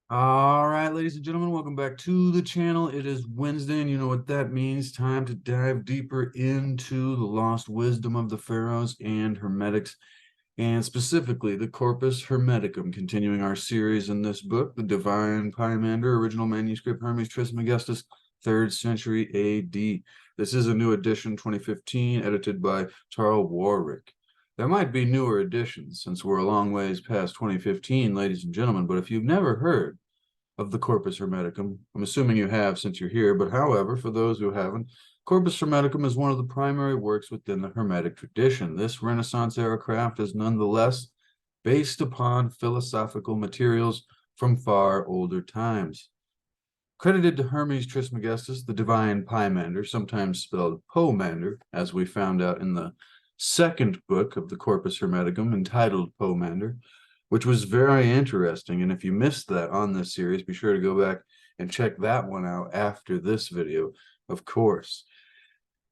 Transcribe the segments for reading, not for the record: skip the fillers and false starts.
All right, ladies and gentlemen, welcome back to the channel. It is Wednesday, and you know what that means. Time to dive deeper into the lost wisdom of the pharaohs and hermetics, and specifically the Corpus Hermeticum, continuing our series in this book, the Divine Pymander, original manuscript, Hermes Trismegistus, 3rd century AD. This is a new edition, 2015, edited by Tarl Warwick. There might be newer editions since we're a long ways past 2015, ladies and gentlemen, but if you've never heard of the Corpus Hermeticum, I'm assuming you have since you're here, but however, for those who haven't, Corpus Hermeticum is one of the primary works within the Hermetic tradition. This Renaissance era craft is nonetheless based upon philosophical materials from far older times. Credited to Hermes Trismegistus, the divine Pymander, sometimes spelled Pomander, as we found out in the second book of the Corpus Hermeticum entitled Pomander, which was very interesting. And if you missed that on this series, be sure to go back and check that one out after this video, of course.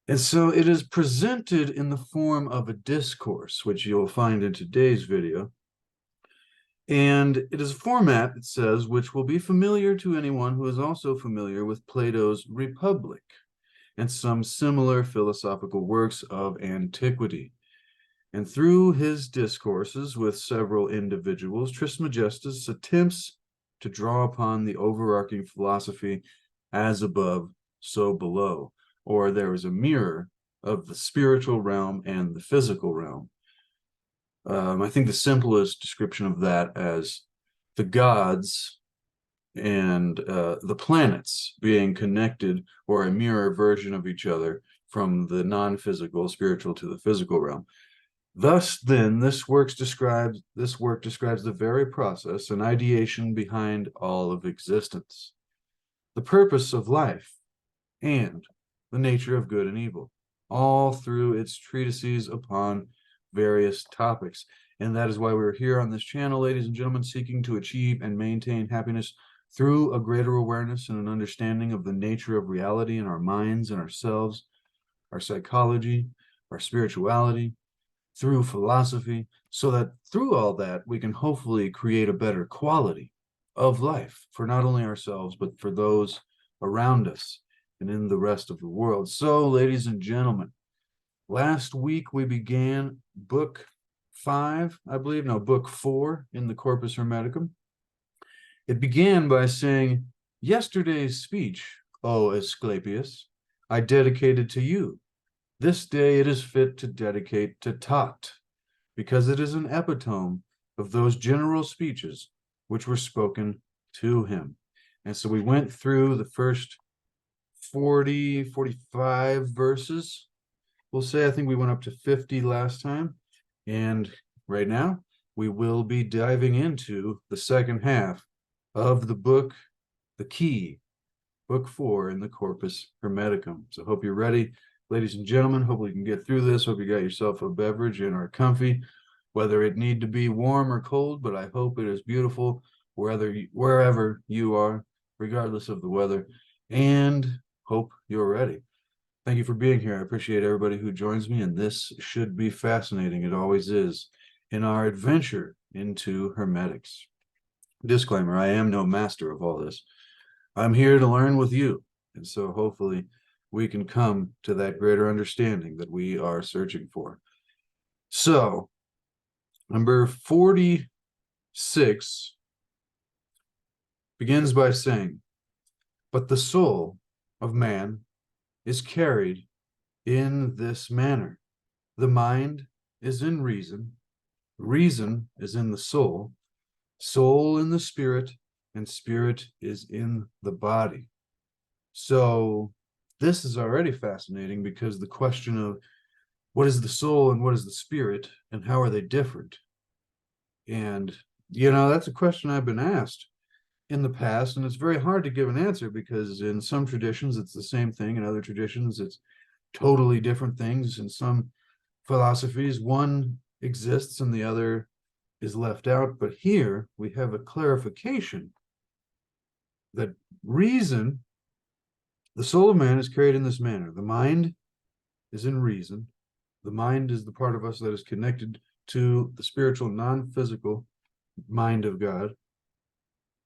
And so it is presented in the form of a discourse, which you'll find in today's video. And it is a format, it says, which will be familiar to anyone who is also familiar with Plato's Republic and some similar philosophical works of antiquity. And through his discourses with several individuals, Trismegistus attempts to draw upon the overarching philosophy as above, so below, or there is a mirror of the spiritual realm and the physical realm. I think the simplest description of that as the gods and the planets being connected or a mirror version of each other from the non-physical, spiritual to the physical realm. Thus, then, this work describes the very process and ideation behind all of existence, the purpose of life, and the nature of good and evil, all through its treatises upon various topics. And that is why we're here on this channel, ladies and gentlemen, seeking to achieve and maintain happiness through a greater awareness and an understanding of the nature of reality in our minds and ourselves, our psychology, our spirituality, through philosophy, so that through all that, we can hopefully create a better quality of life for not only ourselves, but for those around us and in the rest of the world. So, ladies and gentlemen, last week we began book 5, I believe, no, book 4 in the Corpus Hermeticum. It began by saying, "Yesterday's speech, O Asclepius, I dedicated to you. This day it is fit to dedicate to Thoth, because it is an epitome of those general speeches which were spoken to him." And so we went through the first 40, 45 verses. We'll say, I think we went up to 50 last time. And right now, we will be diving into the second half of the book, the key, book 4 in the Corpus Hermeticum. So hope you're ready, ladies and gentlemen. Hopefully you can get through this. Hope you got yourself a beverage and are comfy, whether it need to be warm or cold, but I hope it is beautiful wherever you are, regardless of the weather, and hope you're ready. Thank you for being here. I appreciate everybody who joins me, and this should be fascinating. It always is in our adventure into hermetics. Disclaimer, I am no master of all this. I'm here to learn with you, and so hopefully we can come to that greater understanding that we are searching for. So, number 46 begins by saying, "But the soul of man is carried in this manner. The mind is in reason, reason is in the soul, soul in the spirit, and spirit is in the body." So this is already fascinating, because the question of what is the soul and what is the spirit and how are they different? And, that's a question I've been asked in the past, and it's very hard to give an answer, because in some traditions it's the same thing, in other traditions it's totally different things. In some philosophies, one exists and the other is left out. But here we have a clarification that reason, the soul of man is carried in this manner. The mind is in reason. The mind is the part of us that is connected to the spiritual, non-physical mind of God.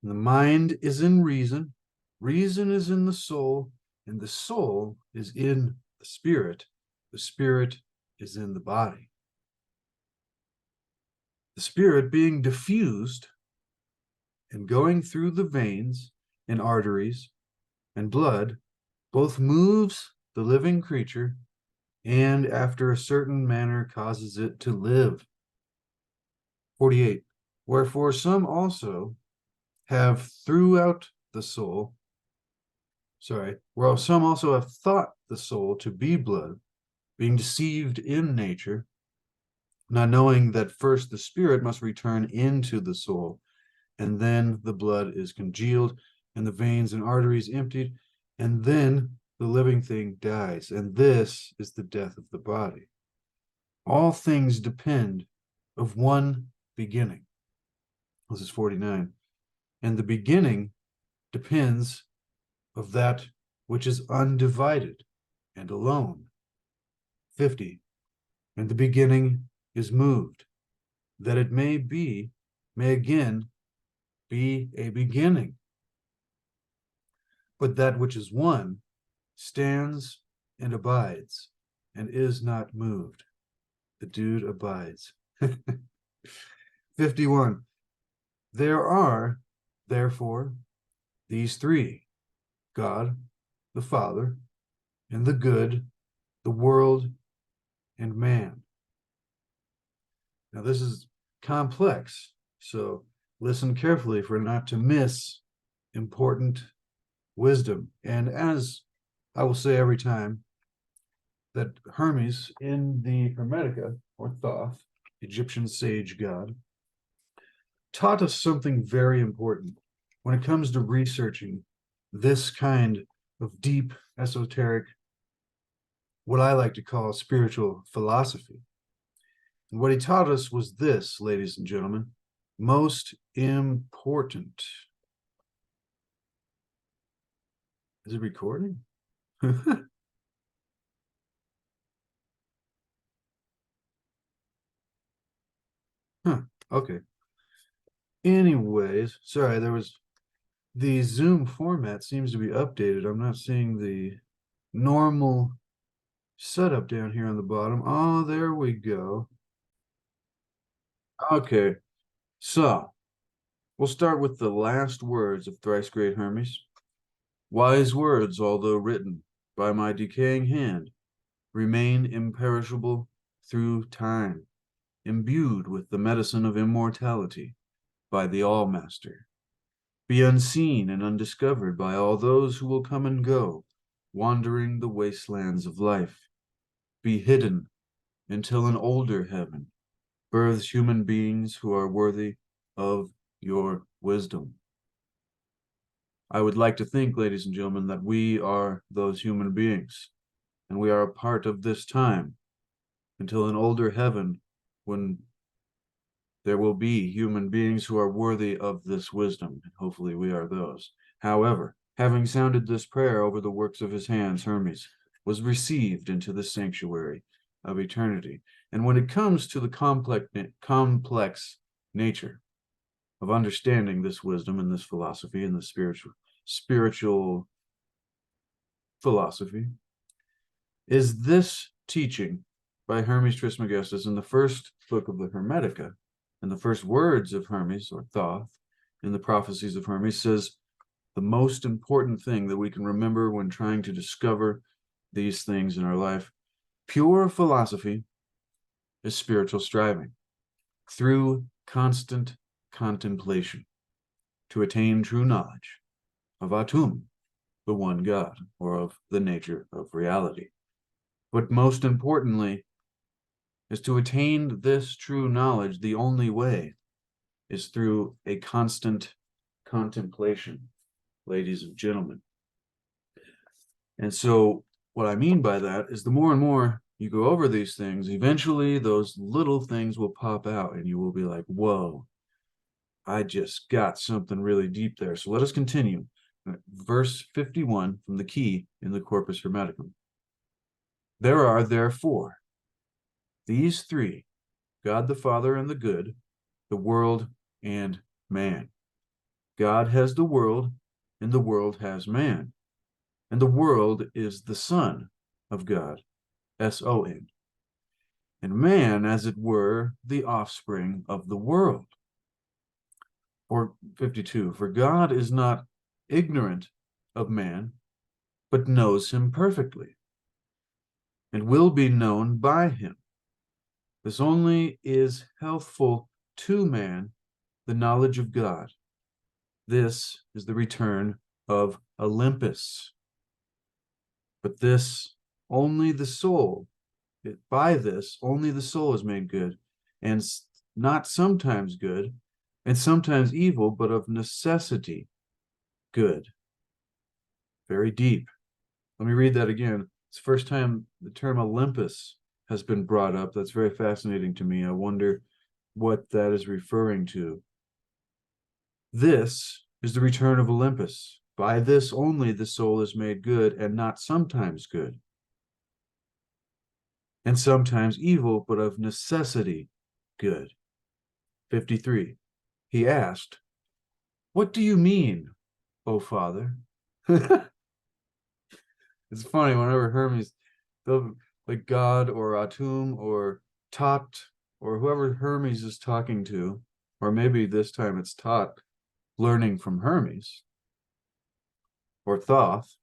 The mind is in reason, reason is in the soul, and the soul is in the spirit is in the body. The spirit being diffused and going through the veins and arteries and blood both moves the living creature and after a certain manner causes it to live. 48. Wherefore some also have throughout the soul, well, some also have thought the soul to be blood, being deceived in nature, not knowing that first the spirit must return into the soul, and then the blood is congealed, and the veins and arteries emptied, and then the living thing dies, and this is the death of the body. All things depend of one beginning. This is 49. And the beginning depends of that which is undivided and alone. 50. And the beginning is moved, that it may again be a beginning. But that which is one stands and abides and is not moved. The dude abides. 51. There are, therefore, these three: God, the Father, and the good, the world, and man. Now, this is complex, so listen carefully for not to miss important wisdom. And as I will say every time, that Hermes in the Hermetica, or Thoth, Egyptian sage god, taught us something very important when it comes to researching this kind of deep, esoteric, what I like to call spiritual philosophy. And what he taught us was this, ladies and gentlemen, most important. Is it recording? Huh, okay. Anyways, sorry, the Zoom format seems to be updated. I'm not seeing the normal setup down here on the bottom. Oh, there we go. Okay, so we'll start with the last words of thrice great Hermes. Wise words, although written by my decaying hand, remain imperishable through time, imbued with the medicine of immortality by the All-Master. Be unseen and undiscovered by all those who will come and go, wandering the wastelands of life. Be hidden until an older heaven births human beings who are worthy of your wisdom. I would like to think, ladies and gentlemen, that we are those human beings, and we are a part of this time until an older heaven when there will be human beings who are worthy of this wisdom, and hopefully we are those. However, having sounded this prayer over the works of his hands, Hermes was received into the sanctuary of eternity. And when it comes to the complex nature of understanding this wisdom and this philosophy and the spiritual philosophy, is this teaching by Hermes Trismegistus in the first book of the Hermetica, and the first words of Hermes, or Thoth, in the prophecies of Hermes, says the most important thing that we can remember when trying to discover these things in our life: pure philosophy is spiritual striving through constant contemplation to attain true knowledge of Atum, the one God, or of the nature of reality. But most importantly, is to attain this true knowledge, the only way is through a constant contemplation, ladies and gentlemen. And so what I mean by that is the more and more you go over these things, eventually those little things will pop out and you will be like, whoa, I just got something really deep there. So let us continue. Verse 51 from the key in the Corpus Hermeticum. There are therefore these three: God the Father and the good, the world, and man. God has the world, and the world has man. And the world is the Son of God, S-O-N. And man, as it were, the offspring of the world. Or 52, for God is not ignorant of man, but knows him perfectly, and will be known by him. This only is healthful to man, the knowledge of God. This is the return of Olympus. But this only the soul, by this only the soul is made good, and not sometimes good, and sometimes evil, but of necessity good. Very deep. Let me read that again. It's the first time the term Olympus has been brought up. That's very fascinating to me. I wonder what that is referring to. This is the return of Olympus. By this only the soul is made good, and not sometimes good, and sometimes evil, but of necessity good. 53. He asked, "What do you mean, O Father?" It's funny whenever Hermes, like God or Atum or Tot or whoever Hermes is talking to, or maybe this time it's Tot learning from Hermes or Thoth.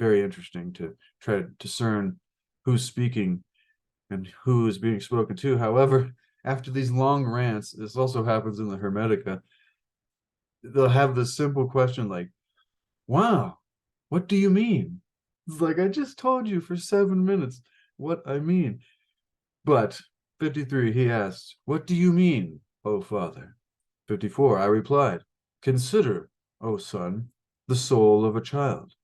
Very interesting to try to discern who's speaking and who is being spoken to. However, after these long rants, this also happens in the Hermetica, they'll have this simple question like, "Wow, what do you mean?" It's like, I just told you for 7 minutes what I mean. But 53, he asked, "What do you mean, O Father?" 54, I replied, "Consider, O Son, the soul of a child,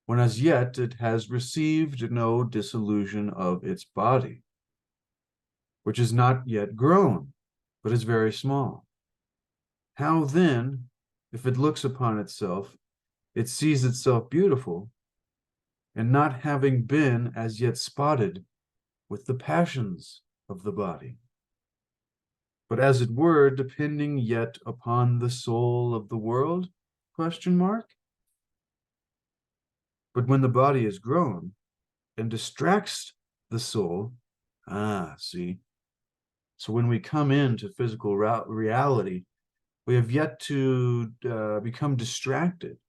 when as yet it has received no dissolution of its body, which is not yet grown, but is very small. How then, if it looks upon itself, it sees itself beautiful, and not having been as yet spotted with the passions of the body, but as it were depending yet upon the soul of the world? Question mark. But when the body is grown and distracts the soul, see. So when we come into physical reality, we have yet to become distracted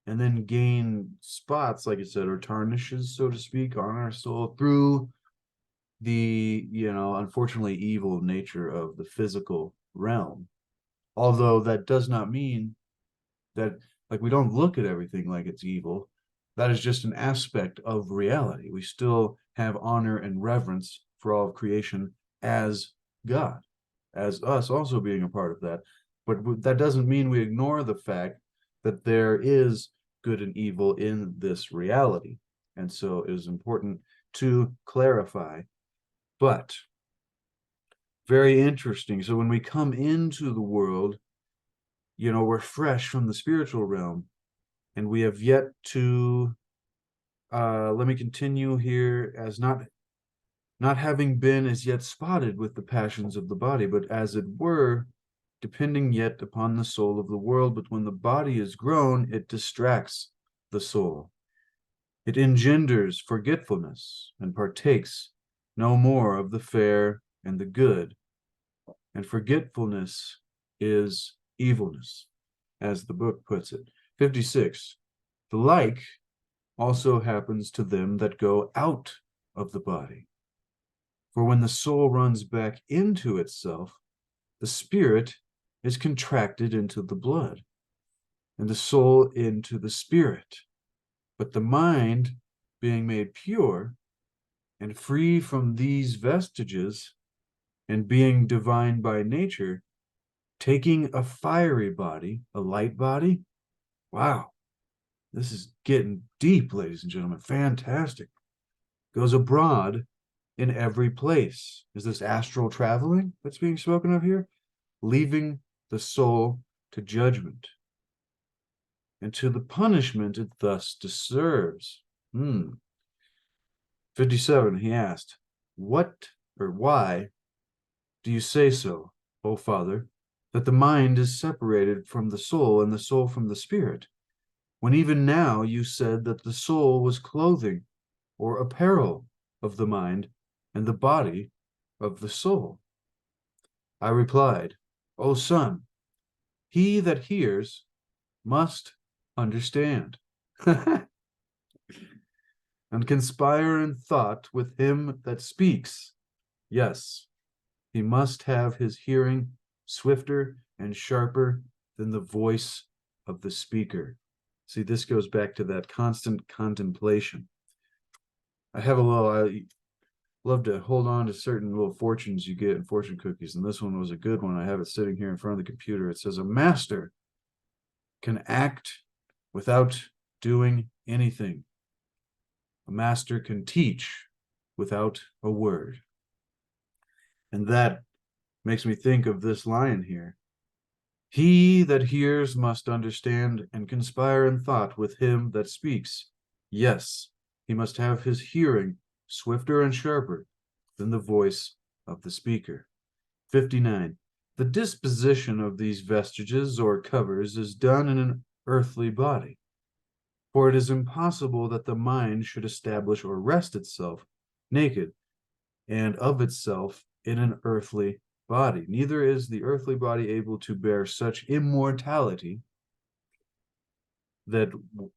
and then gain spots, like I said, or tarnishes, so to speak, on our soul through the, unfortunately evil nature of the physical realm. Although that does not mean that, like, we don't look at everything like it's evil. That is just an aspect of reality. We still have honor and reverence for all of creation as God, as us also being a part of that. But that doesn't mean we ignore the fact that there is good and evil in this reality. And so it is important to clarify. But very interesting. So when we come into the world, we're fresh from the spiritual realm, and we have yet to, let me continue here, as not having been as yet spotted with the passions of the body, but as it were, depending yet upon the soul of the world. But when the body is grown, it distracts the soul. It engenders forgetfulness and partakes no more of the fair and the good. And forgetfulness is evilness, as the book puts it. 56, the like also happens to them that go out of the body. For when the soul runs back into itself, the spirit is contracted into the blood, and the soul into the spirit. But the mind, being made pure and free from these vestiges, and being divine by nature, taking a fiery body, a light body. Wow, this is getting deep, ladies and gentlemen. Fantastic. Goes abroad in every place. Is this astral traveling that's being spoken of here? Leaving the soul to judgment and to the punishment it thus deserves. 57, he asked, "What or why do you say so, O Father?" that the mind is separated from the soul and the soul from the spirit, when even now you said that the soul was clothing or apparel of the mind and the body of the soul? I replied, O son, he that hears must understand, and conspire in thought with him that speaks. Yes, he must have his hearing swifter and sharper than the voice of the speaker. See, this goes back to that constant contemplation. I love to hold on to certain little fortunes you get in fortune cookies, and this one was a good one. I have it sitting here in front of the computer. It says, a master can act without doing anything. A master can teach without a word. And that makes me think of this line here. He that hears must understand and conspire in thought with him that speaks. Yes, he must have his hearing swifter and sharper than the voice of the speaker. 59. The disposition of these vestiges or covers is done in an earthly body, for it is impossible that the mind should establish or rest itself naked and of itself in an earthly body. Neither is the earthly body able to bear such immortality that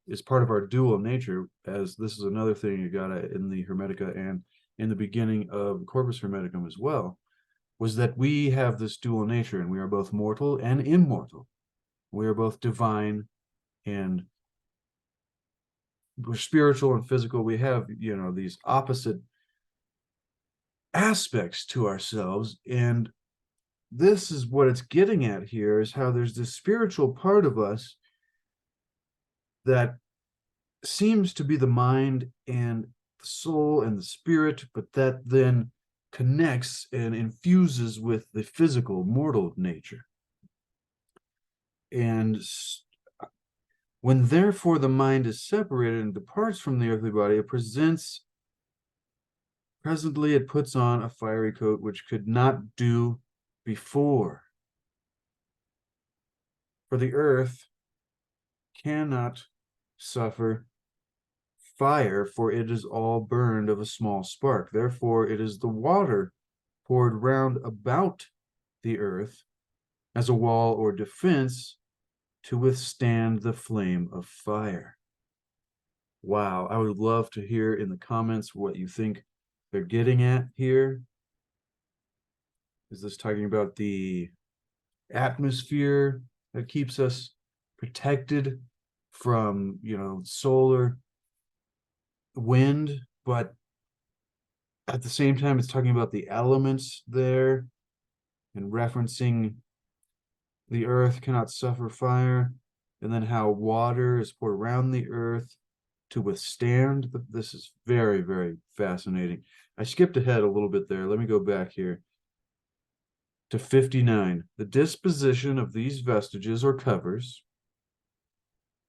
is part of our dual nature, as this is another thing you got in the Hermetica and in the beginning of Corpus Hermeticum as well, was that we have this dual nature, and we are both mortal and immortal. We are both divine and we're spiritual and physical. We have, these opposite aspects to ourselves, and this is what it's getting at here, is how there's this spiritual part of us that seems to be the mind and the soul and the spirit, but that then connects and infuses with the physical mortal nature. And when therefore the mind is separated and departs from the earthly body, presently it puts on a fiery coat which could not do before. For the earth cannot suffer fire, for it is all burned of a small spark. Therefore it is the water poured round about the earth as a wall or defense to withstand the flame of fire. Wow, I would love to hear in the comments what you think they're getting at here. Is this talking about the atmosphere that keeps us protected from, solar wind, but at the same time it's talking about the elements there and referencing the earth cannot suffer fire, and then how water is poured around the earth to withstand. This is very, very fascinating. I skipped ahead a little bit there. Let me go back here to 59. The disposition of these vestiges or covers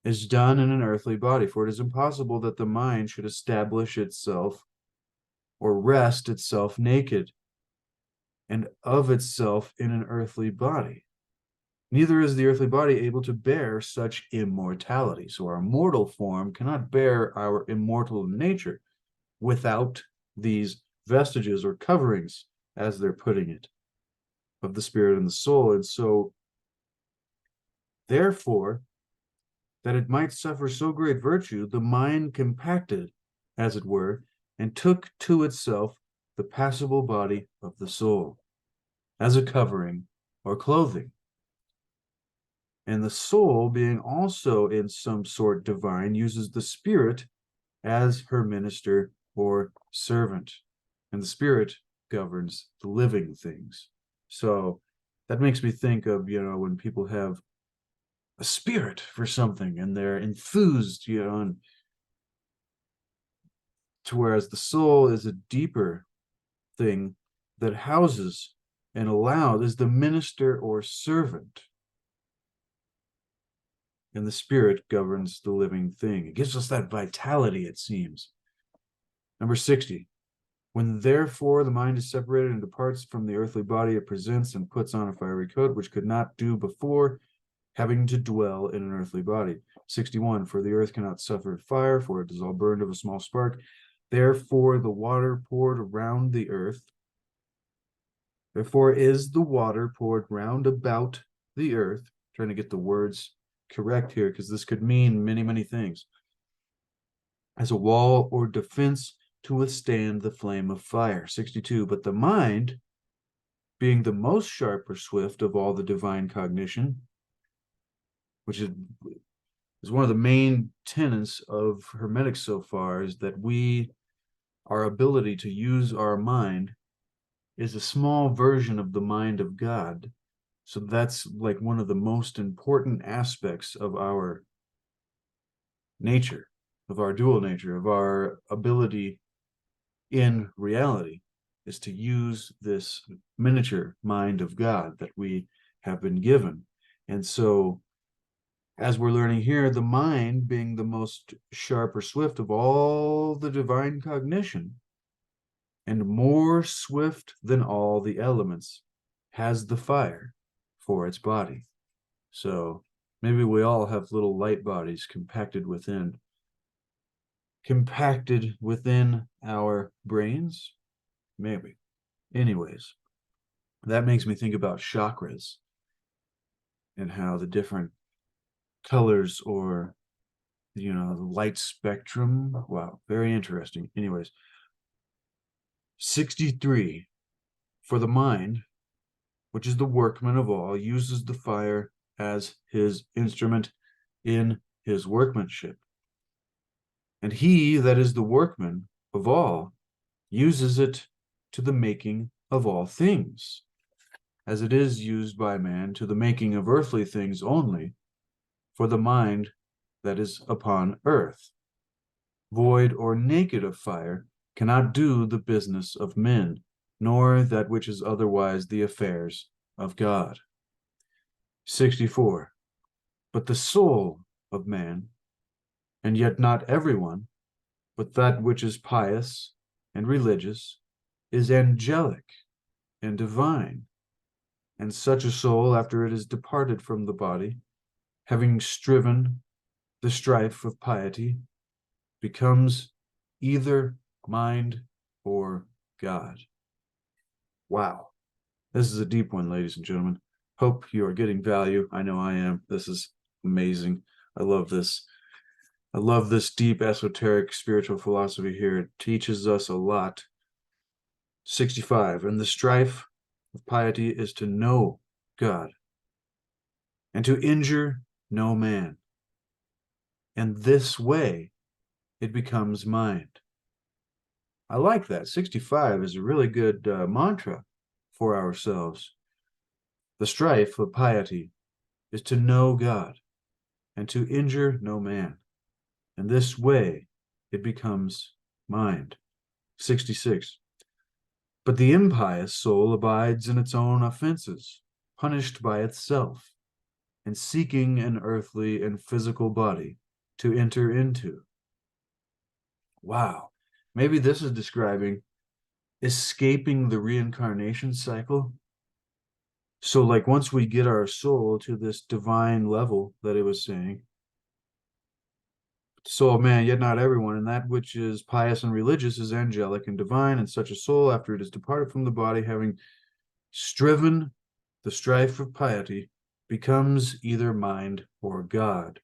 is done in an earthly body, for it is impossible that the mind should establish itself or rest itself naked and of itself in an earthly body. Neither is the earthly body able to bear such immortality. So our mortal form cannot bear our immortal nature without these vestiges or coverings, as they're putting it, of the spirit and the soul. And so, therefore, that it might suffer so great virtue, the mind compacted, as it were, and took to itself the passible body of the soul, as a covering or clothing. And the soul, being also in some sort divine, uses the spirit as her minister or servant. And the spirit governs the living things. So that makes me think of, when people have a spirit for something and they're enthused, and to whereas the soul is a deeper thing that houses and allows, is the minister or servant. And the spirit governs the living thing. It gives us that vitality, it seems. Number 60. When therefore the mind is separated and departs from the earthly body, it presents and puts on a fiery coat, which could not do before, having to dwell in an earthly body. 61. For the earth cannot suffer fire, for it is all burned of a small spark. Therefore the water poured around the earth. Therefore is the water poured round about the earth. Trying to get the words correct here, because this could mean many, many things. As a wall or defense to withstand the flame of fire. 62. But the mind, being the most sharp or swift of all the divine cognition, which is one of the main tenets of Hermetics so far, is that our ability to use our mind is a small version of the mind of God. So that's like one of the most important aspects of our nature, of our dual nature, of our ability in reality, is to use this miniature mind of God that we have been given. And so, as we're learning here, the mind, being the most sharp or swift of all the divine cognition, and more swift than all the elements, has the fire for its body. So maybe we all have little light bodies compacted within our brains. Maybe. Anyways, that makes me think about chakras and how the different colors, or the light spectrum. Wow, very interesting. Anyways, 63. For the mind, which is the workman of all, uses the fire as his instrument in his workmanship. And he that is the workman of all uses it to the making of all things, as it is used by man to the making of earthly things only, for the mind that is upon earth, void or naked of fire, cannot do the business of men, nor that which is otherwise the affairs of God. 64. But the soul of man, and yet not everyone, but that which is pious and religious, is angelic and divine. And such a soul, after it is departed from the body, having striven the strife of piety, becomes either mind or God. Wow. This is a deep one, ladies and gentlemen. Hope you are getting value. I know I am. This is amazing. I love this. I love this deep esoteric spiritual philosophy here. It teaches us a lot. 65. And the strife of piety is to know God and to injure no man. And this way it becomes mind. I like that. 65 is a really good mantra for ourselves. The strife of piety is to know God and to injure no man. And this way it becomes mind. 66. But the impious soul abides in its own offenses, punished by itself, and seeking an earthly and physical body to enter into. Wow. Maybe this is describing escaping the reincarnation cycle. So, like, once we get our soul to this divine level that it was saying, soul of man, yet not everyone, and that which is pious and religious is angelic and divine, and such a soul, after it is departed from the body, having striven the strife of piety, becomes either mind or God.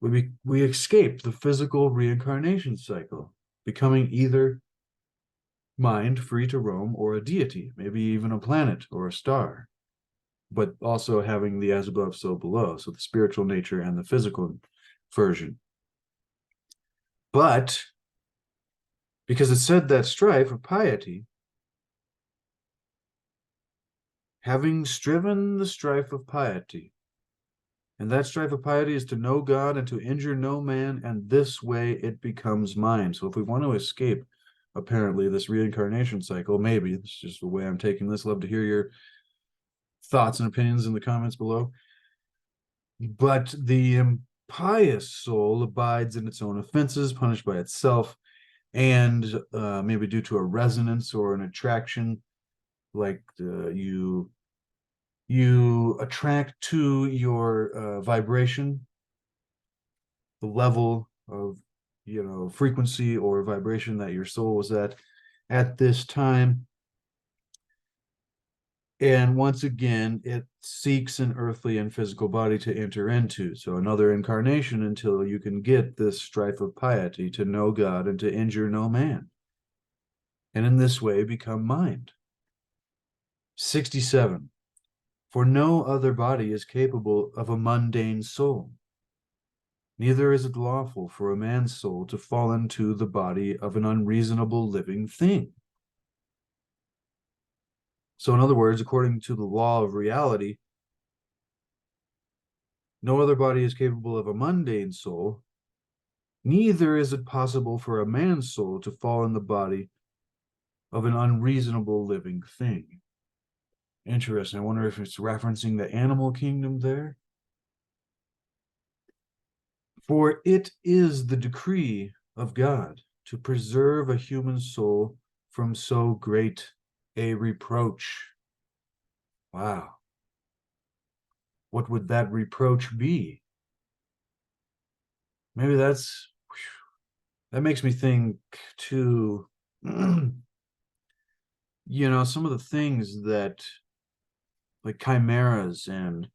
We escape the physical reincarnation cycle, becoming either mind free to roam, or a deity, maybe even a planet or a star, but also having the as above, so below, so the spiritual nature and the physical version. But because it said that strife of piety, having striven the strife of piety, and that strife of piety is to know God and to injure no man, and this way it becomes mind. So if we want to escape, apparently, this reincarnation cycle, maybe, this is just the way I'm taking this, love to hear your thoughts and opinions in the comments below. But the impious soul abides in its own offenses, punished by itself, and maybe due to a resonance or an attraction, like you attract to your vibration, the level of frequency or vibration that your soul was at this time. And once again, it seeks an earthly and physical body to enter into. So another incarnation until you can get this strife of piety to know God and to injure no man. And in this way become mind. 67. For no other body is capable of a mundane soul. Neither is it lawful for a man's soul to fall into the body of an unreasonable living thing. So in other words, according to the law of reality, no other body is capable of a mundane soul. Neither is it possible for a man's soul to fall in the body of an unreasonable living thing. Interesting. I wonder if it's referencing the animal kingdom there. For it is the decree of God to preserve a human soul from so great a reproach. Wow. What would that reproach be? Maybe that makes me think too, some of the things that, like chimeras and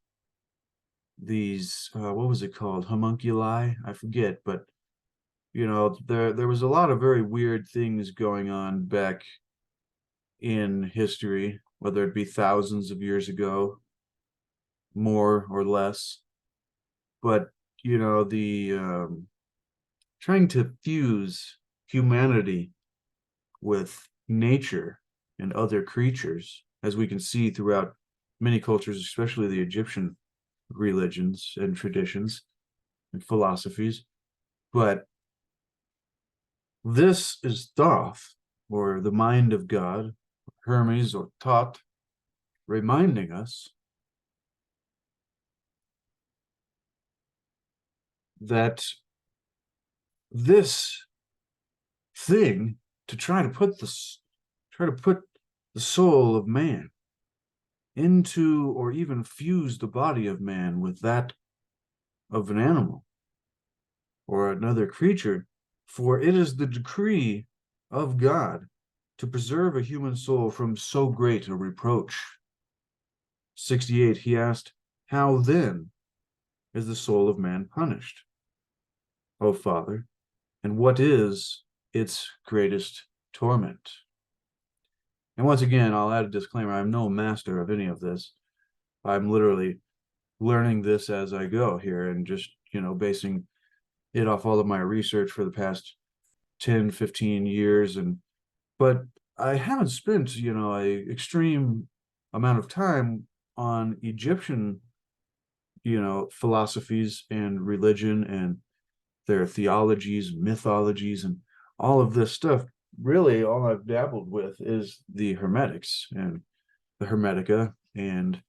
these, what was it called? Homunculi? I forget, but there was a lot of very weird things going on back in history, whether it be thousands of years ago, more or less. But the trying to fuse humanity with nature and other creatures, as we can see throughout many cultures, especially the Egyptian religions and traditions and philosophies. But this is Thoth, or the mind of God, Hermes or Thoth, reminding us that this thing to try to put the soul of man into, or even fuse the body of man with that of an animal or another creature, for it is the decree of God to preserve a human soul from so great a reproach. 68. He asked, how then is the soul of man punished, O Father, and what is its greatest torment? And once again, I'll add a disclaimer. I'm no master of any of this. I'm literally learning this as I go here and just, basing it off all of my research for the past 10, 15 years. But I haven't spent, a extreme amount of time on Egyptian, philosophies and religion and their theologies, mythologies, and all of this stuff. Really, all I've dabbled with is the Hermetics and the Hermetica, and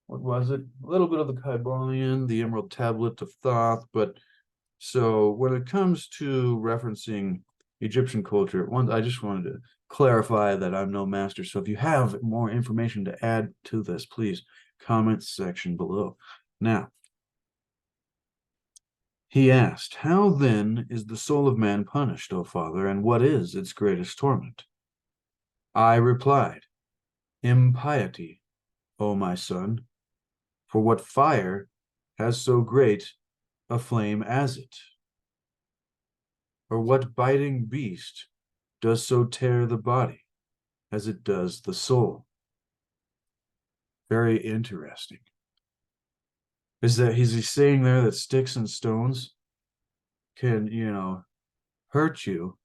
what was it? A little bit of the Kybalion, the Emerald Tablet of Thoth. But so when it comes to referencing Egyptian culture, I just wanted to clarify that I'm no master. So if you have more information to add to this, please comment section below. Now, he asked, how then is the soul of man punished, O Father, and what is its greatest torment? I replied, impiety, O my son, for what fire has so great a flame as it? Or what biting beast does so tear the body as it does the soul? Very interesting. Is he saying there that sticks and stones can, hurt you,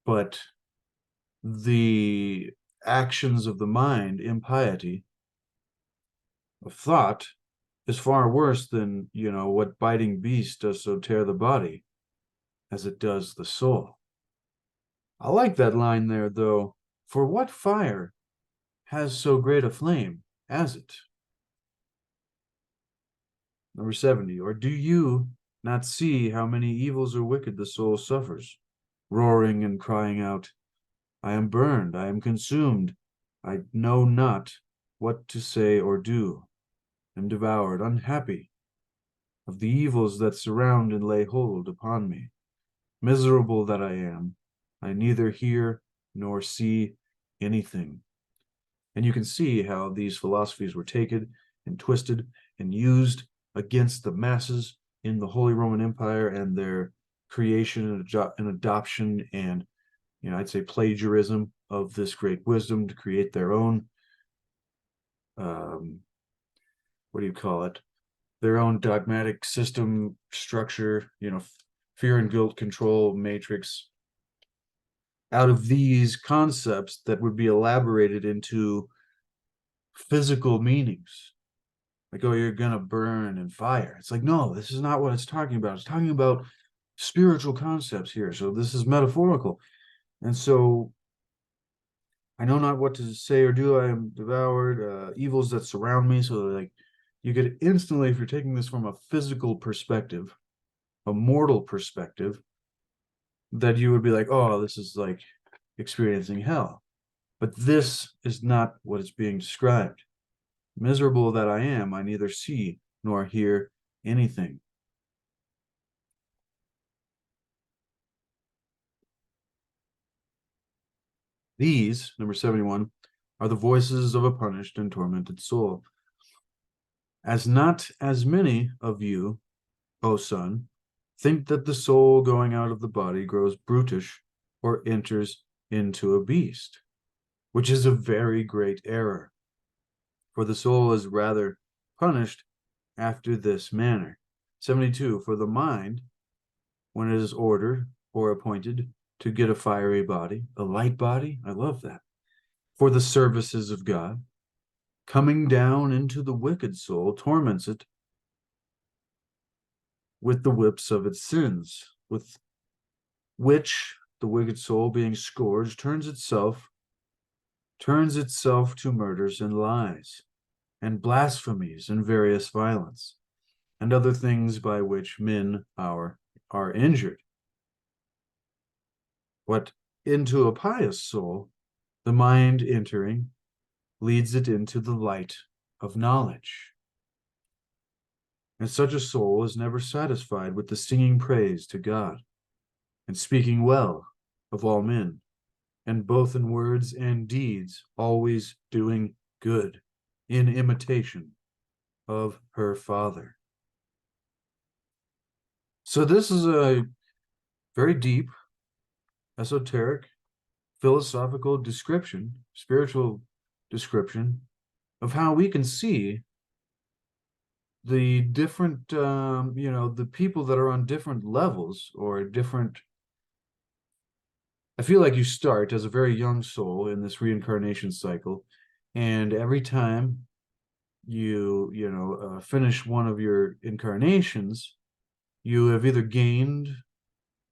but the actions of the mind, impiety of thought, is far worse than, what biting beast does so tear the body as it does the soul. I like that line there, though. For what fire has so great a flame as it? Number 70. Or do you not see how many evils or wicked the soul suffers, roaring and crying out, I am burned, I am consumed, I know not what to say or do, am devoured, unhappy, of the evils that surround and lay hold upon me. Miserable that I am, I neither hear nor see anything. And you can see how these philosophies were taken and twisted and used against the masses in the Holy Roman Empire, and their creation and adoption and, I'd say plagiarism of this great wisdom to create their own, what do you call it? Their own dogmatic system structure, fear and guilt control matrix out of these concepts that would be elaborated into physical meanings. Like, oh, you're gonna burn in fire. It's like, no, this is not what it's talking about. It's talking about spiritual concepts here. So this is metaphorical. And so I know not what to say or do. I am devoured, evils that surround me. So like you could instantly, if you're taking this from a physical perspective, a mortal perspective, that you would be like, oh, this is like experiencing hell. But this is not what is being described. Miserable that I am, I neither see nor hear anything. These, number 71, are the voices of a punished and tormented soul. As not as many of you, O son, think that the soul going out of the body grows brutish or enters into a beast, which is a very great error. For the soul is rather punished after this manner. 72, for the mind, when it is ordered or appointed to get a fiery body, a light body, I love that, for the services of God, coming down into the wicked soul, torments it with the whips of its sins, with which the wicked soul, being scourged, turns itself to murders and lies, and blasphemies and various violence, and other things by which men are injured. But into a pious soul, the mind entering leads it into the light of knowledge. And such a soul is never satisfied with the singing praise to God and speaking well of all men, and both in words and deeds always doing good in imitation of her Father. So this is a very deep, esoteric, philosophical description, spiritual description of how we can see the different, the people that are on different levels or different. I feel like you start as a very young soul in this reincarnation cycle, and every time you finish one of your incarnations, you have either gained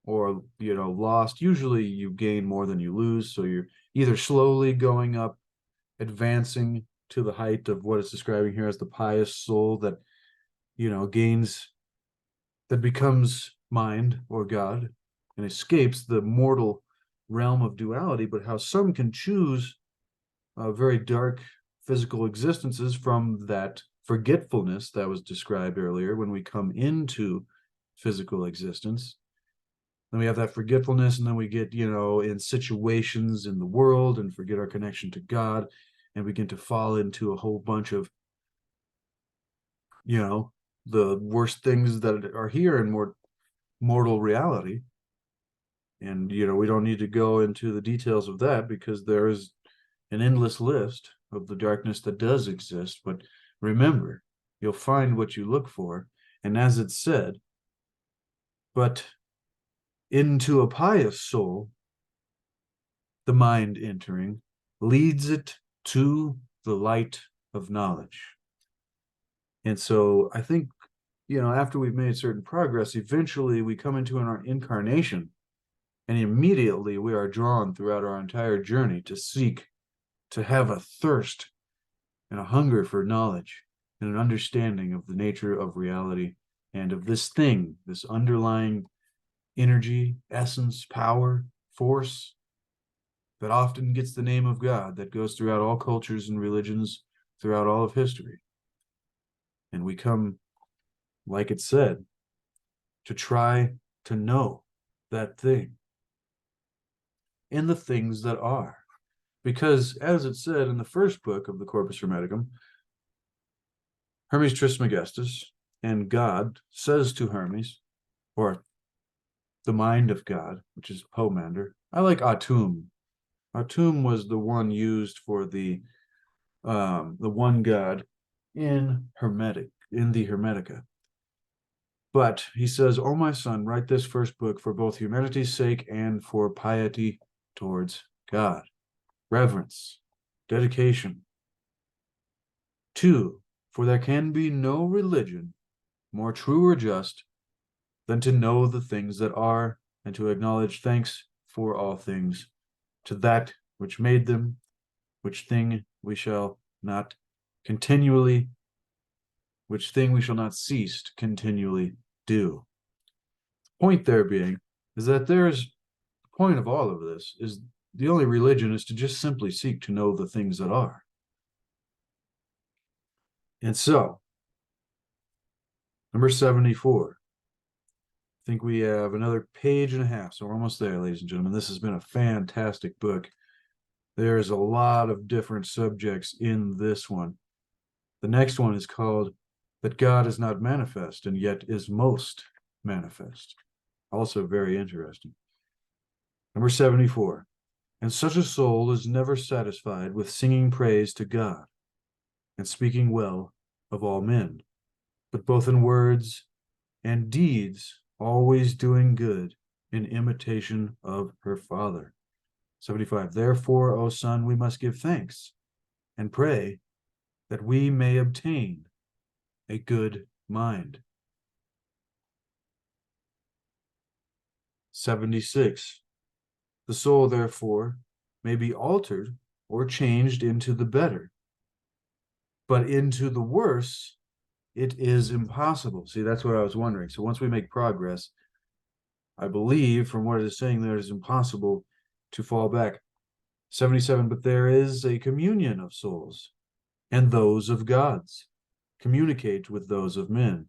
or lost. Usually you gain more than you lose, so you're either slowly going up, advancing to the height of what it's describing here as the pious soul that gains, that becomes mind or God and escapes the mortal realm of duality. But how some can choose very dark physical existences from that forgetfulness that was described earlier when we come into physical existence. Then we have that forgetfulness, and then we get, in situations in the world and forget our connection to God and begin to fall into a whole bunch of, the worst things that are here in mortal reality. And, we don't need to go into the details of that because there is an endless list of the darkness that does exist. But remember, you'll find what you look for. And as it said, but into a pious soul, the mind entering leads it to the light of knowledge. And so I think, after we've made certain progress, eventually we come into our incarnation, and immediately we are drawn throughout our entire journey to seek, to have a thirst and a hunger for knowledge and an understanding of the nature of reality and of this thing, this underlying energy, essence, power force that often gets the name of God, that goes throughout all cultures and religions throughout all of history. And we come, like it said, to try to know that thing in the things that are. Because, as it said in the first book of the Corpus Hermeticum, Hermes Trismegistus, and God says to Hermes, or the mind of God, which is Pymander. I like Atum. Atum was the one used for the one God in the Hermetica. But he says, "O my son, write this first book for both humanity's sake and for piety towards God, reverence, dedication. 2, for there can be no religion more true or just than to know the things that are, and to acknowledge thanks for all things to that which made them, which thing we shall not cease to continually do." The point there being is that the point of all of this is the only religion is to just simply seek to know the things that are. And so, number 74. I think we have another page and a half, so we're almost there, ladies and gentlemen. This has been a fantastic book. There's a lot of different subjects in this one. The next one is called "That God is Not Manifest and Yet is Most Manifest." Also very interesting. Number 74. And such a soul is never satisfied with singing praise to God and speaking well of all men, but both in words and deeds always doing good in imitation of her Father. 75. Therefore, O son, we must give thanks and pray that we may obtain a good mind. 76. The soul, therefore, may be altered or changed into the better, but into the worse it is impossible. See, that's what I was wondering. So once we make progress, I believe from what it is saying there, it is impossible to fall back. 77. But there is a communion of souls, and those of gods communicate with those of men,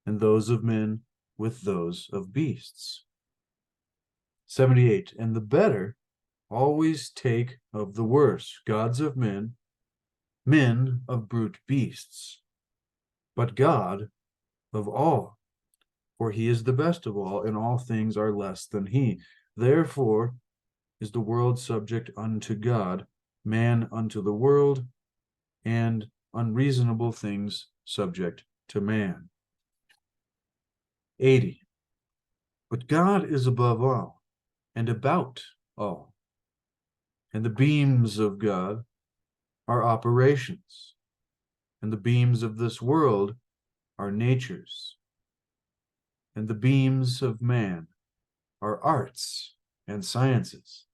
and those of men with those of beasts. 78. And the better always take of the worse, gods of men, men of brute beasts, but God of all, for he is the best of all, and all things are less than he. Therefore is the world subject unto God, man unto the world, and unreasonable things subject to man. 80. But God is above all, and about all, and the beams of God are operations, and the beams of this world are natures, and the beams of man are arts and sciences.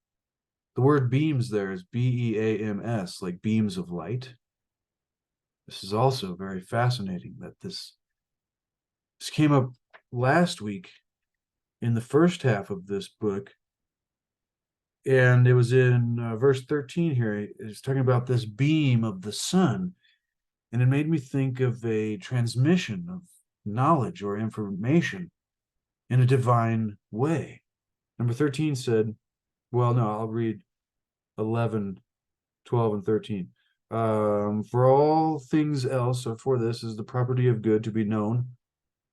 The word beams there is B-E-A-M-S, like beams of light. This is also very fascinating that this came up last week in the first half of this book, and it was in verse 13 here. It's talking about this beam of the sun, and it made me think of a transmission of knowledge or information in a divine way. Number 13 said, well, no, I'll read 11, 12, and 13. For all things else, or for this, is the property of good to be known.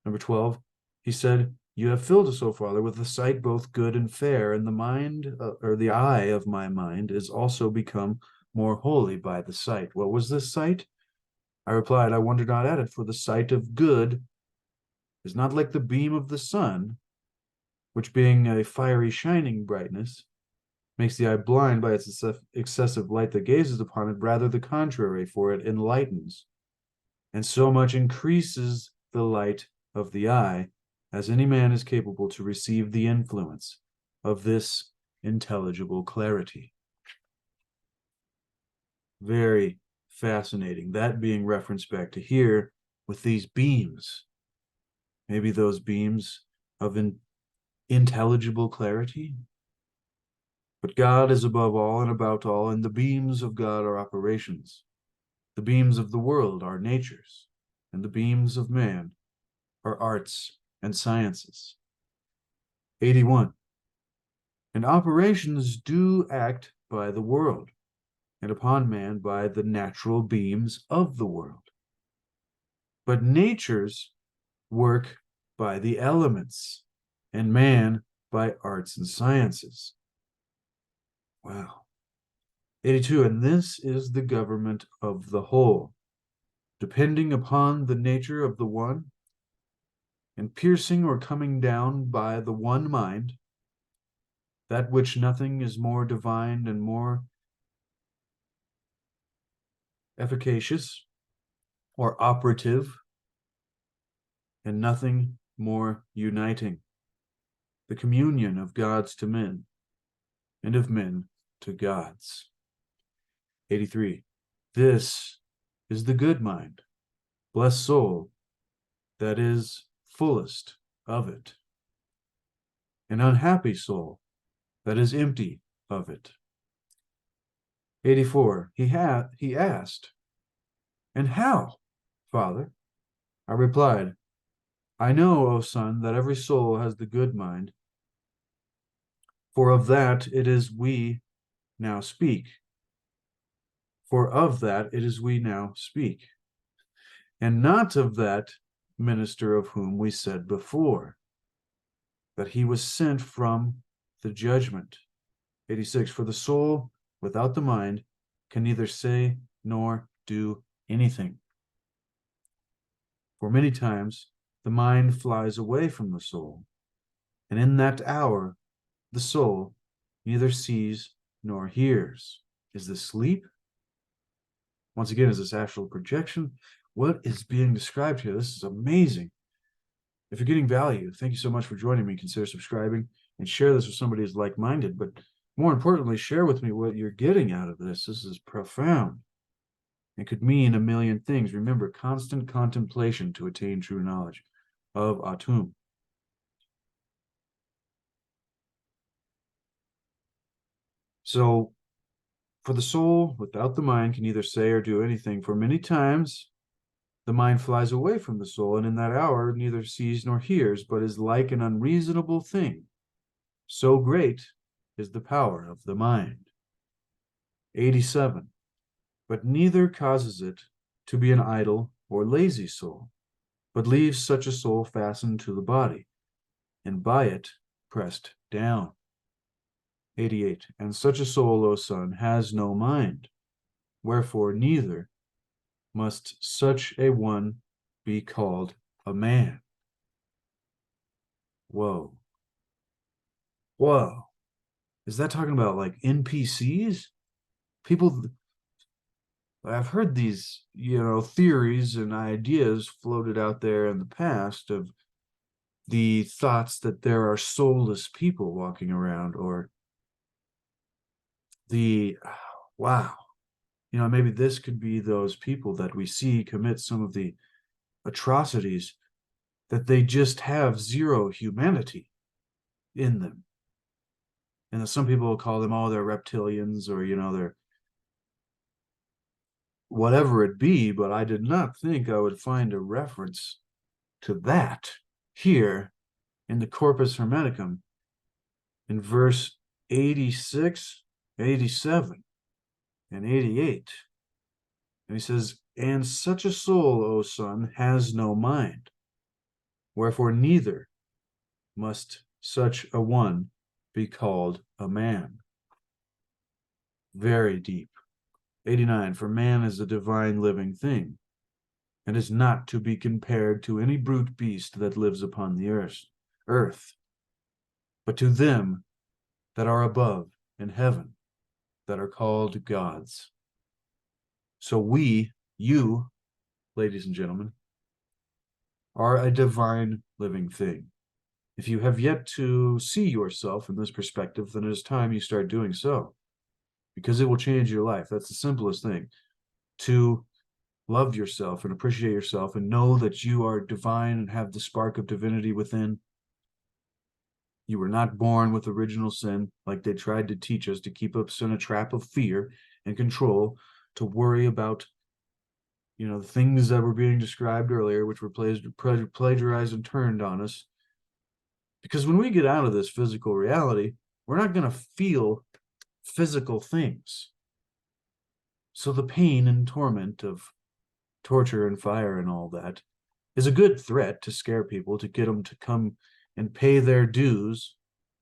Number 12, he said, you have filled us, O Father, with the sight both good and fair, and the mind, or the eye of my mind, is also become more holy by the sight. What was this sight? I replied, I wonder not at it, for the sight of good is not like the beam of the sun, which being a fiery shining brightness, makes the eye blind by its excessive light that gazes upon it. Rather the contrary, for it enlightens, and so much increases the light of the eye, as any man is capable to receive the influence of this intelligible clarity. Very fascinating. That being referenced back to here with these beams. Maybe those beams of intelligible clarity. But God is above all and about all, and the beams of God are operations. The beams of the world are natures, and the beams of man are arts and sciences. 81. And operations do act by the world, and upon man by the natural beams of the world. But natures work by the elements, and man by arts and sciences. Wow. 82. And this is the government of the whole, depending upon the nature of the one, and piercing or coming down by the one mind, that which nothing is more divine and more efficacious or operative, and nothing more uniting, the communion of gods to men, and of men to gods. 83. This is the good mind, blessed soul, that is fullest of it. An unhappy soul that is empty of it. 84. He asked, and how, Father? I replied, I know, O son, that every soul has the good mind, for of that it is we now speak. For of that it is we now speak, and not of that minister of whom we said before, that he was sent from the judgment. 86. For the soul without the mind can neither say nor do anything. For many times the mind flies away from the soul, and in that hour the soul neither sees nor hears. Is this sleep? Once again, is this astral projection? What is being described here? This is amazing. If you're getting value, thank you so much for joining me. Consider subscribing and share this with somebody who's like-minded. But more importantly, share with me what you're getting out of this. This is profound. It could mean a million things. Remember, constant contemplation to attain true knowledge of Atum. So, for the soul without the mind can neither say or do anything, for many times the mind flies away from the soul, and in that hour neither sees nor hears, but is like an unreasonable thing. So great is the power of the mind. 87. But neither causes it to be an idle or lazy soul, but leaves such a soul fastened to the body, and by it pressed down. 88. And such a soul, O son, has no mind, wherefore neither must such a one be called a man. Whoa. Whoa. Is that talking about like NPCs? People, I've heard these, theories and ideas floated out there in the past of the thoughts that there are soulless people walking around, or wow, maybe this could be those people that we see commit some of the atrocities, that they just have zero humanity in them. And that some people will call them, oh, they're reptilians, or, they're whatever it be, but I did not think I would find a reference to that here in the Corpus Hermeticum in verse 86, 87, and 88. And he says, and such a soul, O son, has no mind, wherefore neither must such a one be called a man. Very deep. 89. For man is a divine living thing, and is not to be compared to any brute beast that lives upon the earth, but to them that are above in heaven, that are called gods. So you, ladies and gentlemen, are a divine living thing. If you have yet to see yourself in this perspective, then it is time you start doing so, because it will change your life. That's the simplest thing. To love yourself and appreciate yourself and know that you are divine and have the spark of divinity within. You were not born with original sin, like they tried to teach us, to keep us in a trap of fear and control, to worry about, the things that were being described earlier, which were plagiarized and turned on us. Because when we get out of this physical reality, we're not going to feel physical things. So the pain and torment of torture and fire and all that is a good threat to scare people, to get them to come and pay their dues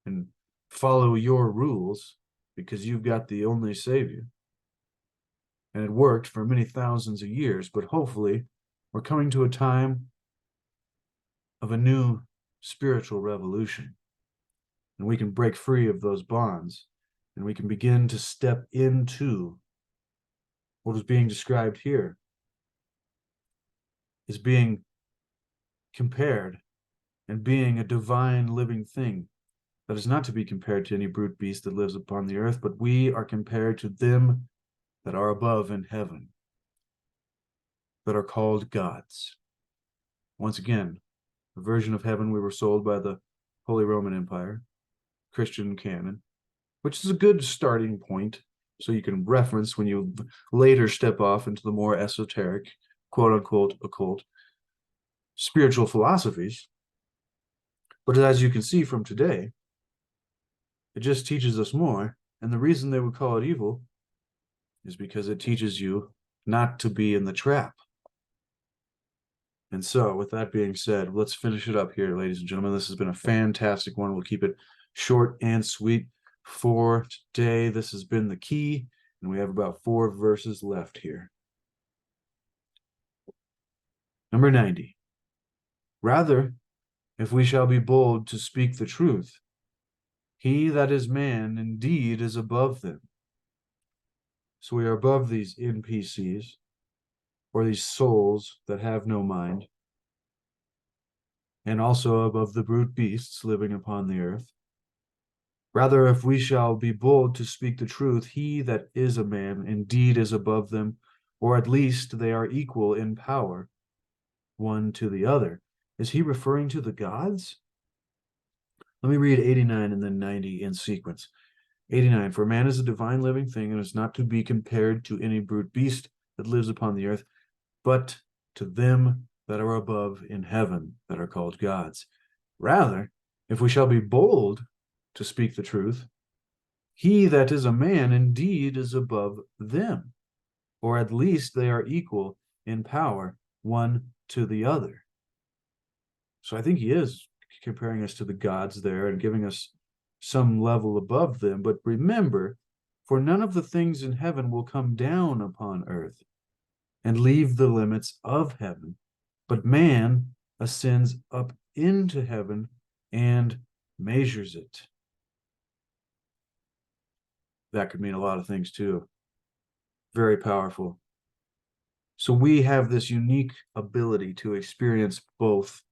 and follow your rules, because you've got the only savior. And it worked for many thousands of years, but hopefully we're coming to a time of a new spiritual revolution, and we can break free of those bonds, and we can begin to step into what is being described here is being compared and being a divine living thing that is not to be compared to any brute beast that lives upon the earth, but we are compared to them that are above in heaven, that are called gods. Once again, a version of heaven we were sold by the Holy Roman Empire, Christian canon, which is a good starting point, so you can reference when you later step off into the more esoteric, quote-unquote, occult, spiritual philosophies. But as you can see from today, it just teaches us more, and the reason they would call it evil is because it teaches you not to be in the trap. And so, with that being said, let's finish it up here, ladies and gentlemen. This has been a fantastic one. We'll keep it short and sweet for today. This has been the key, and we have about 4 verses left here. Number 90. Rather, if we shall be bold to speak the truth, he that is man indeed is above them. So we are above these NPCs, or these souls that have no mind, and also above the brute beasts living upon the earth. Rather, if we shall be bold to speak the truth, he that is a man indeed is above them, or at least they are equal in power, one to the other. Is he referring to the gods? Let me read 89 and then 90 in sequence. 89, for man is a divine living thing and is not to be compared to any brute beast that lives upon the earth, but to them that are above in heaven, that are called gods. Rather, if we shall be bold to speak the truth, he that is a man indeed is above them, or at least they are equal in power, one to the other. So I think he is comparing us to the gods there and giving us some level above them. But remember, for none of the things in heaven will come down upon earth and leave the limits of heaven, but man ascends up into heaven and measures it. That could mean a lot of things too. Very powerful. So we have this unique ability to experience both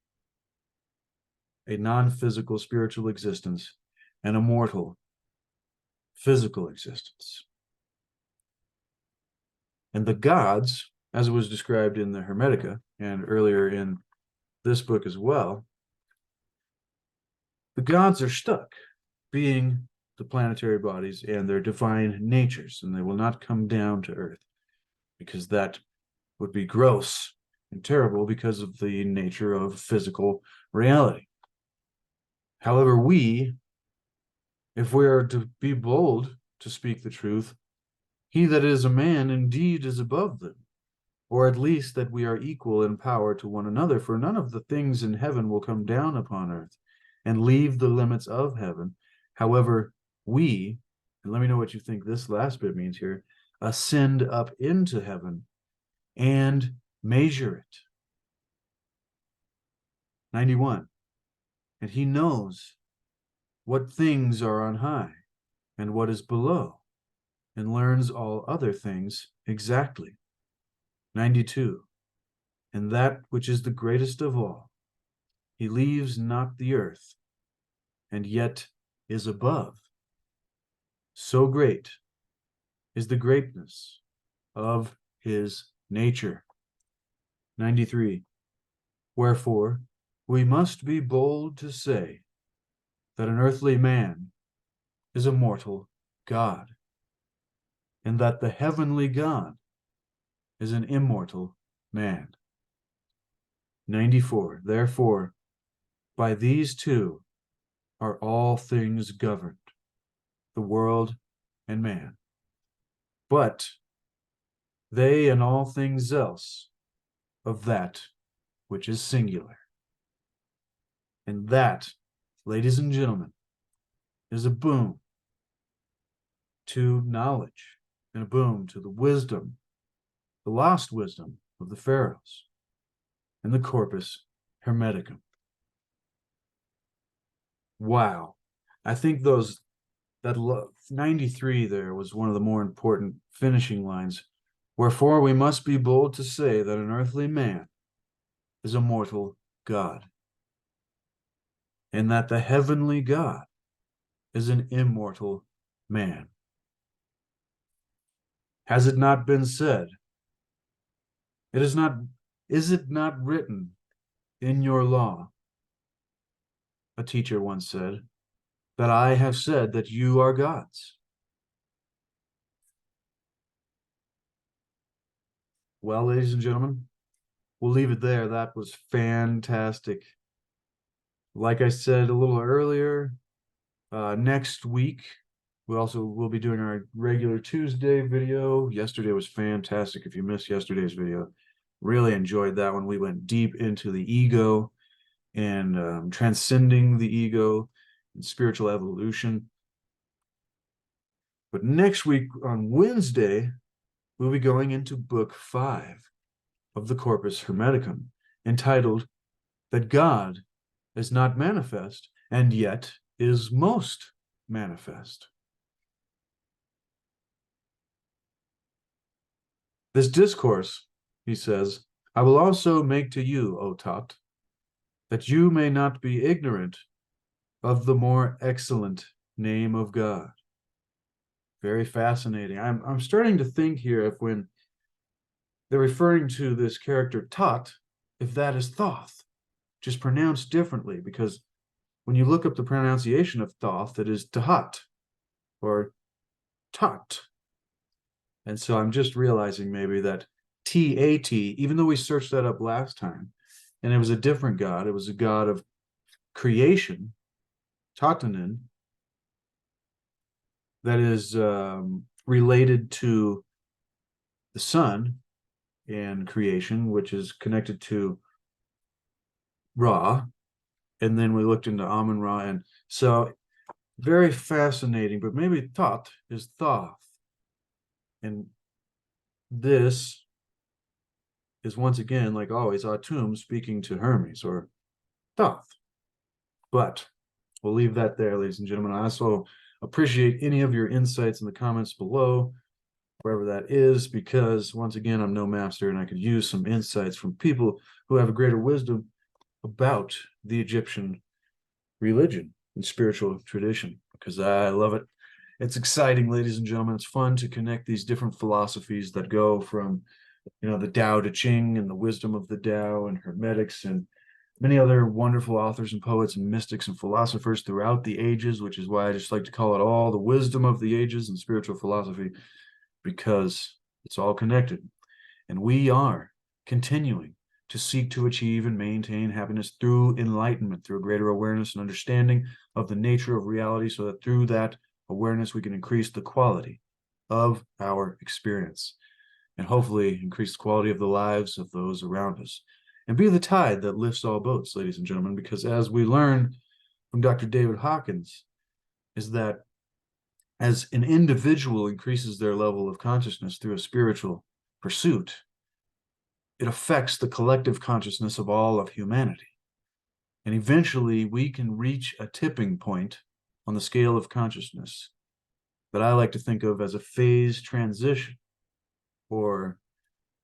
a non-physical spiritual existence and a mortal physical existence. And the gods, as it was described in the Hermetica and earlier in this book as well, the gods are stuck being the planetary bodies and their divine natures, and they will not come down to earth because that would be gross and terrible because of the nature of physical reality. However, if we are to be bold to speak the truth, he that is a man indeed is above them, or at least that we are equal in power to one another, for none of the things in heaven will come down upon earth and leave the limits of heaven. However, and let me know what you think this last bit means here, ascend up into heaven and measure it. 91. And he knows what things are on high and what is below, and learns all other things exactly. 92. And that which is the greatest of all, he leaves not the earth, and yet is above. So great is the greatness of his nature. 93. Wherefore, we must be bold to say that an earthly man is a mortal god, and that the heavenly God is an immortal man. 94. Therefore, by these two are all things governed, the world and man. But they and all things else of that which is singular. And that, ladies and gentlemen, is a boon to knowledge and a boon to the wisdom, the lost wisdom of the pharaohs and the Corpus Hermeticum. Wow. I think that 93 there was one of the more important finishing lines. Wherefore we must be bold to say that an earthly man is a mortal god, and that the heavenly God is an immortal man. Has it not been said? Is it not written in your law? A teacher once said, that I have said that you are gods. Well, ladies and gentlemen, we'll leave it there. That was fantastic. Like I said a little earlier, next week, we'll be doing our regular Tuesday video. Yesterday was fantastic. If you missed yesterday's video, really enjoyed that one. We went deep into the ego and transcending the ego and spiritual evolution. But next week on Wednesday, we'll be going into book 5 of the Corpus Hermeticum, entitled That God is Not Manifest and Yet is Most Manifest. This discourse, he says, I will also make to you, O Thoth, that you may not be ignorant of the more excellent name of God. Very fascinating. I'm starting to think here if when they're referring to this character Thoth, if that is Thoth, just pronounced differently, because when you look up the pronunciation of Thoth, it is Tahat or Tot. And so I'm just realizing maybe that T-A-T, even though we searched that up last time, and it was a different god, it was a god of creation, Tatanin, that is related to the sun and creation, which is connected to Ra. And then we looked into Amun Ra. And so very fascinating, but maybe Thoth is Thoth. And this is once again, like always, Atum speaking to Hermes or Thoth. But we'll leave that there, ladies and gentlemen. I also appreciate any of your insights in the comments below, wherever that is, because once again, I'm no master and I could use some insights from people who have a greater wisdom about the Egyptian religion and spiritual tradition, because I love it. It's exciting, ladies and gentlemen. It's fun to connect these different philosophies that go from, the Tao Te Ching and the wisdom of the Tao and Hermetics and many other wonderful authors and poets and mystics and philosophers throughout the ages, which is why I just like to call it all the wisdom of the ages and spiritual philosophy, because it's all connected. And we are continuing to seek to achieve and maintain happiness through enlightenment, through a greater awareness and understanding of the nature of reality, so that through that awareness, we can increase the quality of our experience and hopefully increase the quality of the lives of those around us and be the tide that lifts all boats, ladies and gentlemen, because as we learned from Dr. David Hawkins, is that as an individual increases their level of consciousness through a spiritual pursuit, it affects the collective consciousness of all of humanity. And eventually we can reach a tipping point on the scale of consciousness that I like to think of as a phase transition or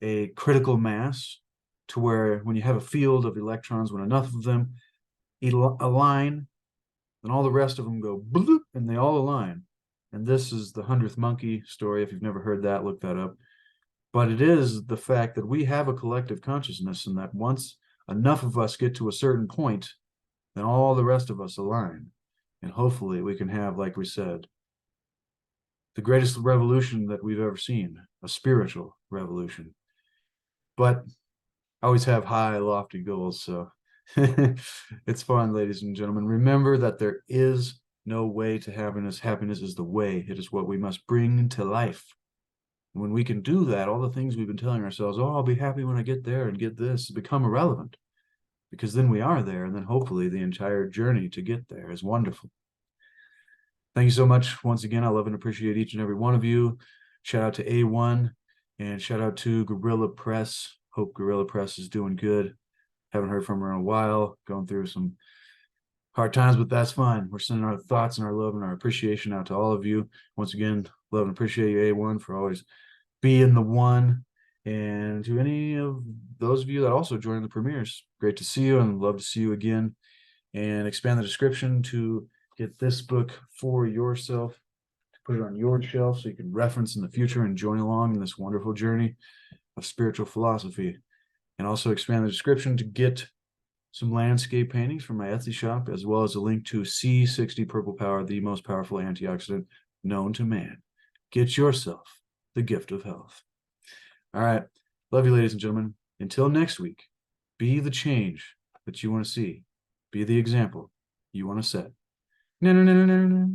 a critical mass, to where when you have a field of electrons, when enough of them align, then all the rest of them go bloop, and they all align. And this is the 100th monkey story. If you've never heard that, look that up. But it is the fact that we have a collective consciousness, and that once enough of us get to a certain point, then all the rest of us align. And hopefully we can have, like we said, the greatest revolution that we've ever seen, a spiritual revolution. But I always have high, lofty goals. So it's fun, ladies and gentlemen. Remember that there is no way to happiness. Happiness is the way. It is what we must bring to life. And when we can do that, all the things we've been telling ourselves, oh, I'll be happy when I get there and get this, become irrelevant. Because then we are there. And then hopefully the entire journey to get there is wonderful. Thank you so much. Once again, I love and appreciate each and every one of you. Shout out to A1 and shout out to Gorilla Press. Hope Gorilla Press is doing good. Haven't heard from her in a while. Going through some hard times, but that's fine. We're sending our thoughts and our love and our appreciation out to all of you. Once again, love and appreciate you, A1, for always being the one. And to any of those of you that also joined the premieres, great to see you and love to see you again. And expand the description to get this book for yourself, to put it on your shelf so you can reference in the future and join along in this wonderful journey of spiritual philosophy. And also expand the description to get some landscape paintings from my Etsy shop, as well as a link to C60 Purple Power, the most powerful antioxidant known to man. Get yourself the gift of health. All right. Love you, ladies and gentlemen. Until next week, be the change that you want to see. Be the example you want to set. No, no, no, no, no, no.